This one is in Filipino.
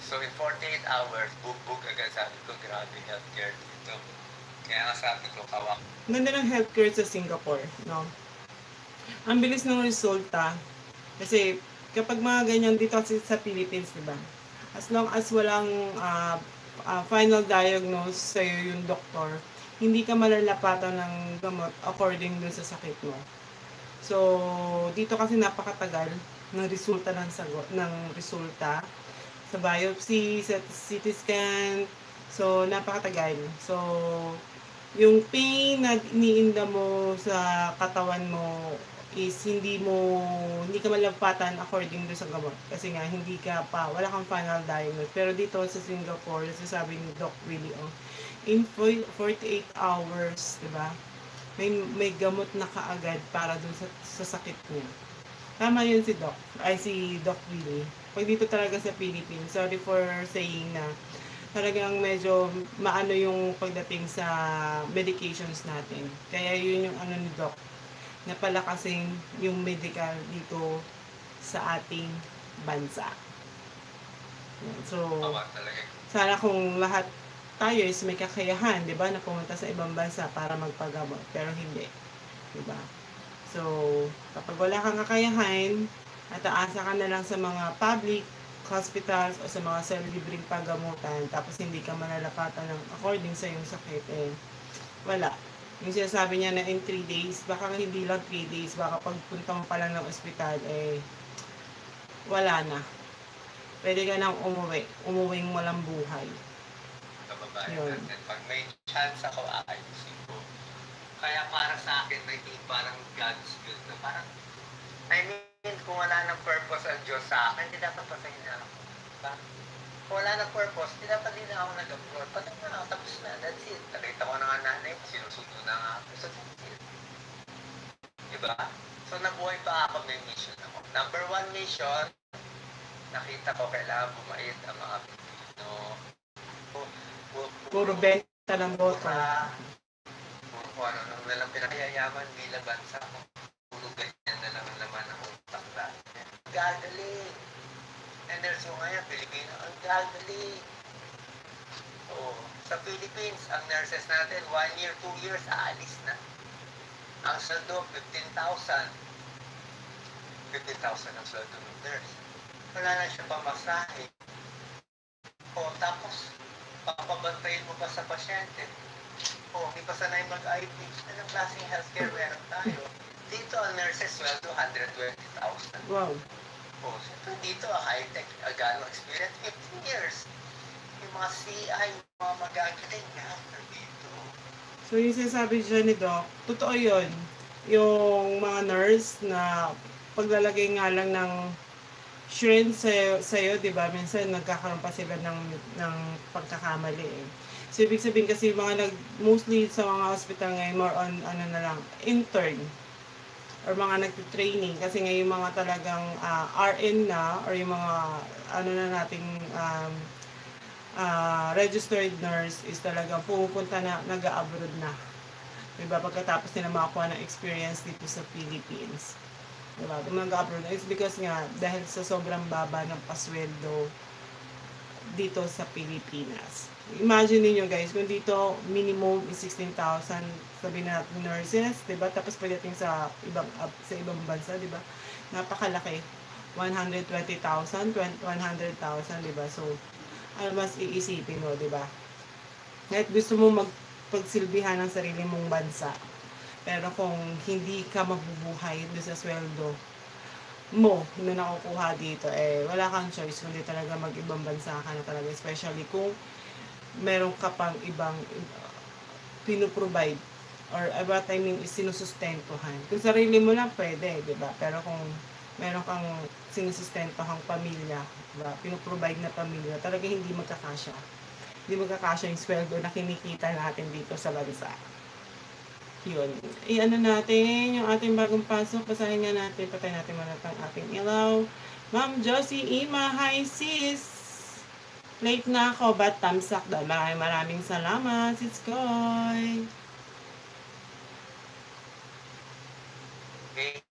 So in 48 hours, bug agad, sabi ko, grabe healthcare dito. Kaya nga sabi ko, kawak. Ganda ng healthcare sa Singapore, no? Ang bilis ng resulta. Kasi kapag mga ganyan dito kasi sa Philippines, di ba? As long as walang final diagnose sa'yo yung doktor, hindi ka malalapatan ng gamot according dun sa sakit mo. So, dito kasi napakatagal ng resulta ng resulta sa biopsy, sa CT scan. So, napakatagal. So, yung pain na iniinda mo sa katawan mo is hindi ka malapatan according do sa gamot kasi nga wala kang final diagnosis. Pero dito sa Singapore, sasabi ni Doc Willie, in 48 hours, di ba? May gamot na kaagad para dun sa sakit niya. Tama yun si Doc Willie. Pag dito talaga sa Philippines, sorry for saying na talagang medyo maano yung pagdating sa medications natin. Kaya yun yung ano ni Doc, na palakasin yung medical dito sa ating bansa. So, sana kung lahat tayo is may kakayahan, di ba, na pumunta sa ibang bansa para magpagamot. Pero hindi. Di ba? So, kapag wala kang kakayahan, at aasa ka na lang sa mga public hospitals o sa mga libreng pagamutan, tapos hindi ka manalapatan ng according sa iyong sakit, wala. Yung sinasabi niya na in 3 days, baka hindi lang 3 days, baka pagpunta mo pa lang ng ospital, wala na. Pwede ka nang umuwing walang buhay. Yun. Pag may chance ako, ayusin ko. Kaya para sa akin, parang God's will na parang, I mean, kung wala ng purpose ang Diyos sa akin, hindi dapat pasahin na ako. Diba? Kung wala ng purpose, hindi dapat din ako nag-abroad. Patay na ako, tapos na, that's it. Nakita ko na nga nanay, sinusundo na nga ako. So, that's it. Diba? So, nabuhay pa ako, may mission ako. Number 1 mission, nakita ko kailangan bumait ang mga Pilipino. Puro benta ng boto. Puro ano nang nalang pinakayayaman bilang bansa ko. Puro ganyan na lang ang laman ng utak natin. Gagaling. And there's yung ngayon, Pilipino, ang gagaling. So, sa Philippines, ang nurses natin, 1 year, 2 years, aalis na. Ang sweldo, 15,000. 15,000 ang sweldo ng nurse. Wala na siya pamasahe. O, tapos, papabantayin mo pa sa pasyente. O, hindi pa sanay mag-IP. Anong klaseng healthcare meron tayo? Dito, ang nurses sweldo, 120,000. Wow. O, so, dito, high-tech, gano'ng experience, 15 years. Yung mga CI, yung mga magagaling na dito. So, yung sinasabi siya ni Doc, totoo yun. Yung mga nurse na paglalagay nga lang ng syringe sa'yo, di ba? Minsan nagkakaroon pa sila ng pagkakamali eh. So, ibig sabihin kasi mostly sa mga hospital ngayon, more on, na lang, intern or mga nagtitraining kasi ngayon mga talagang RN na or yung mga na nating registered nurse is talagang pumupunta na, nag-abroad na. Diba? Pagkatapos nila makakuha ng experience dito sa Philippines. Diba? Kung nag-abroad na, it's because nga, dahil sa sobrang baba ng pasweldo dito sa Pilipinas. Imagine niyo guys, kung dito minimum is 16,000, sabihin natin nurses, diba? Tapos pagdating sa ibang bansa, diba? Napakalaki. 120,000, 100,000, diba? So, mas iisipin mo, diba? Kahit gusto mo pagsilbihan ng sarili mong bansa, pero kung hindi ka mabubuhay doon sa sweldo mo na nakukuha dito, wala kang choice kundi talaga mag-ibang bansa ka na talaga, especially kung meron ka pang ibang pinuprovide or what I mean is sinusustentuhan. Kung sarili mo lang pwede, di ba? Pero kung meron kang sinusustentuhang pamilya, diba? Pinuprovide na pamilya, talaga hindi magkakasya. Hindi magkakasya yung sweldo na kinikita natin dito sa bansa. Yun. Ano natin, yung ating bagong pasok, basahin nga natin, patay natin muna ang ating ilaw. Ma'am Josie Ima, hi sis! Late na ako, but thumbs up daw. Maraming salamat, sis Koy! Okay.